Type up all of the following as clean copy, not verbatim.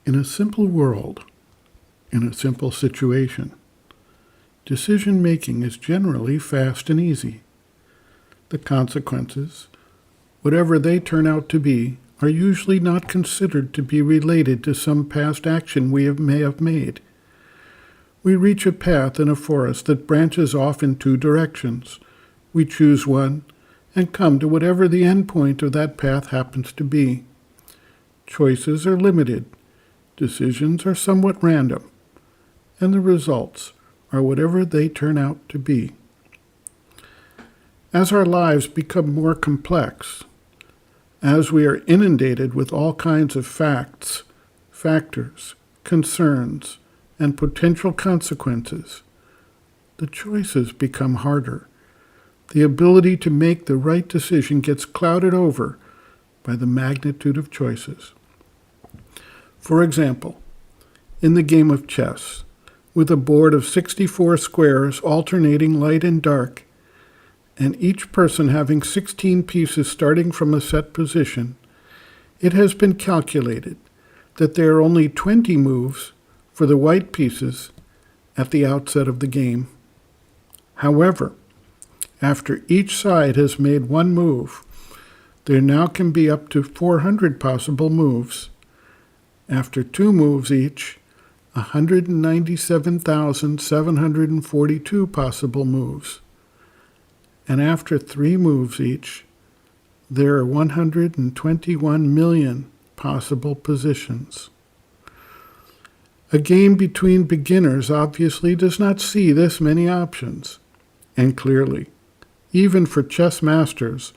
In a simple world, in a simple situation, decision-making is generally fast and easy. The consequences, whatever they turn out to be, are usually not considered to be related to some past action we may have made. We reach a path in a forest that branches off in two directions. We choose one and come to whatever the end point of that path happens to be. Choices are limited. Decisions are somewhat random, and the results are whatever they turn out to be. As our lives become more complex, as we are inundated with all kinds of facts, factors, concerns, and potential consequences, the choices become harder. The ability to make the right decision gets clouded over by the magnitude of choices. For example, in the game of chess, with a board of 64 squares alternating light and dark, and each person having 16 pieces starting from a set position, it has been calculated that there are only 20 moves for the white pieces at the outset of the game. However, after each side has made one move, there now can be up to 400 possible moves. After 2 moves each, 197,742 possible moves. And after 3 moves each, there are 121 million possible positions. A game between beginners obviously does not see this many options. And clearly, even for chess masters,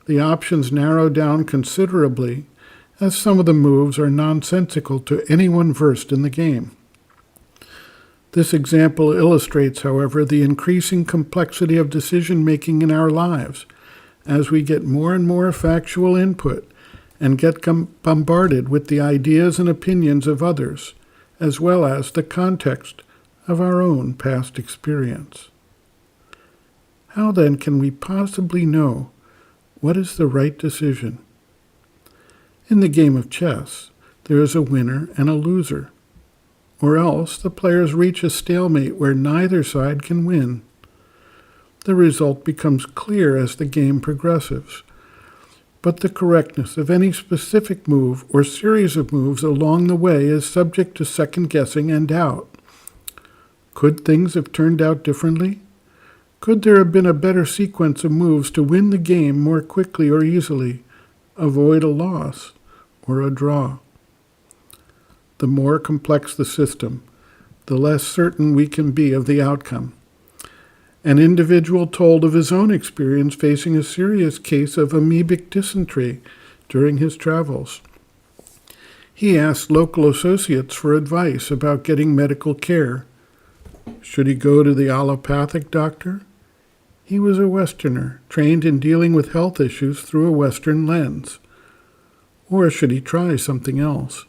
the options narrow down considerably, as some of the moves are nonsensical to anyone versed in the game. This example illustrates, however, the increasing complexity of decision-making in our lives as we get more and more factual input and get bombarded with the ideas and opinions of others, as well as the context of our own past experience. How then can we possibly know what is the right decision? In the game of chess, there is a winner and a loser, or else the players reach a stalemate where neither side can win. The result becomes clear as the game progresses, but the correctness of any specific move or series of moves along the way is subject to second guessing and doubt. Could things have turned out differently? Could there have been a better sequence of moves to win the game more quickly or easily, avoid a loss or a draw? The more complex the system, the less certain we can be of the outcome. An individual told of his own experience facing a serious case of amoebic dysentery during his travels. He asked local associates for advice about getting medical care. Should he go to the allopathic doctor? He was a Westerner, trained in dealing with health issues through a Western lens. Or should he try something else?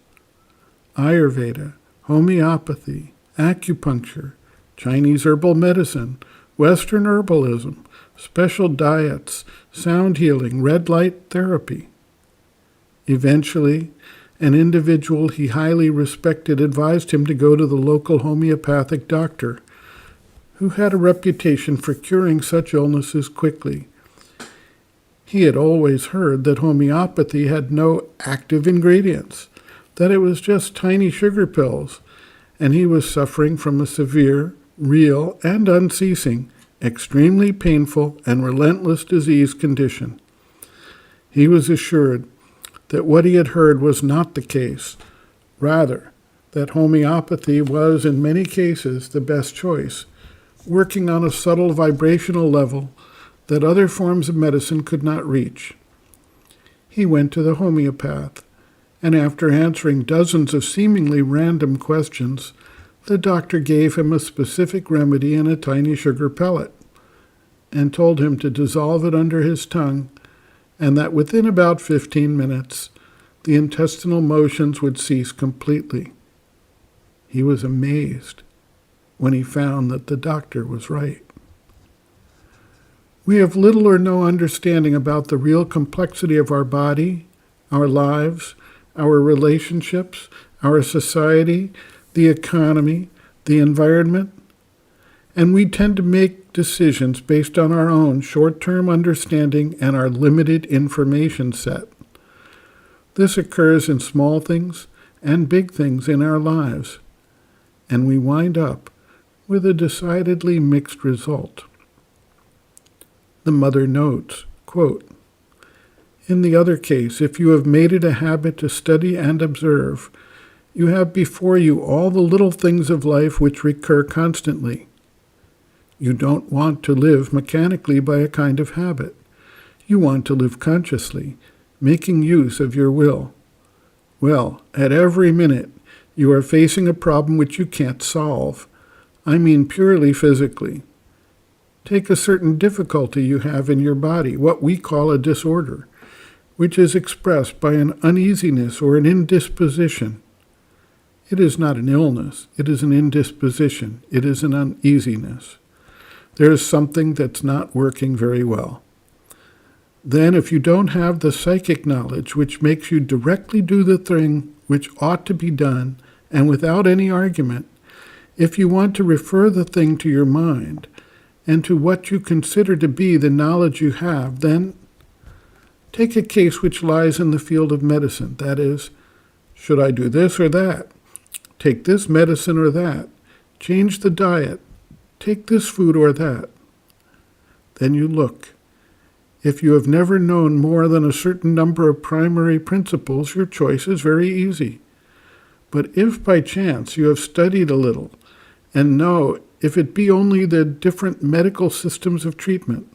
Ayurveda, homeopathy, acupuncture, Chinese herbal medicine, Western herbalism, special diets, sound healing, red light therapy. Eventually, an individual he highly respected advised him to go to the local homeopathic doctor, who had a reputation for curing such illnesses quickly. He had always heard that homeopathy had no active ingredients, that it was just tiny sugar pills, and he was suffering from a severe, real, and unceasing, extremely painful and relentless disease condition. He was assured that what he had heard was not the case, rather, that homeopathy was in many cases the best choice, working on a subtle vibrational level that other forms of medicine could not reach. He went to the homeopath, and after answering dozens of seemingly random questions, the doctor gave him a specific remedy in a tiny sugar pellet, and told him to dissolve it under his tongue, and that within about 15 minutes, the intestinal motions would cease completely. He was amazed when he found that the doctor was right. We have little or no understanding about the real complexity of our body, our lives, our relationships, our society, the economy, the environment, and we tend to make decisions based on our own short-term understanding and our limited information set. This occurs in small things and big things in our lives, and we wind up with a decidedly mixed result. The mother notes, quote, "In the other case, if you have made it a habit to study and observe, you have before you all the little things of life which recur constantly. You don't want to live mechanically by a kind of habit. You want to live consciously, making use of your will. Well, at every minute, you are facing a problem which you can't solve. I mean purely physically. Take a certain difficulty you have in your body, what we call a disorder, which is expressed by an uneasiness or an indisposition. It is not an illness, it is an indisposition, it is an uneasiness. There is something that's not working very well. Then, if you don't have the psychic knowledge which makes you directly do the thing which ought to be done, and without any argument, if you want to refer the thing to your mind, and to what you consider to be the knowledge you have, then take a case which lies in the field of medicine, that is, should I do this or that? Take this medicine or that? Change the diet? Take this food or that? Then you look. If you have never known more than a certain number of primary principles, your choice is very easy. But if by chance you have studied a little and know, if it be only the different medical systems of treatment,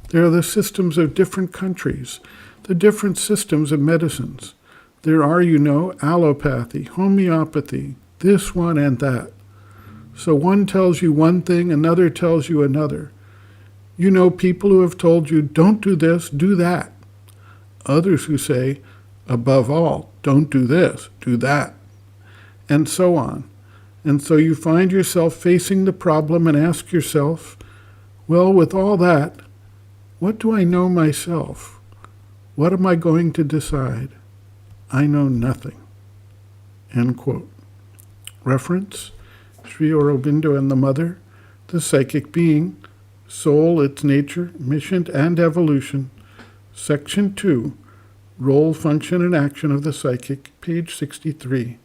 there are the systems of different countries, the different systems of medicines. There are, allopathy, homeopathy, this one and that. So one tells you one thing, another tells you another. You know people who have told you, don't do this, do that. Others who say, above all, don't do this, do that. And so on. And so you find yourself facing the problem and ask yourself, well, with all that, what do I know myself? What am I going to decide? I know nothing." End quote. Reference, Sri Aurobindo and the Mother, The Psychic Being, Soul, Its Nature, Mission, and Evolution, Section 2, Role, Function, and Action of the Psychic, page 63.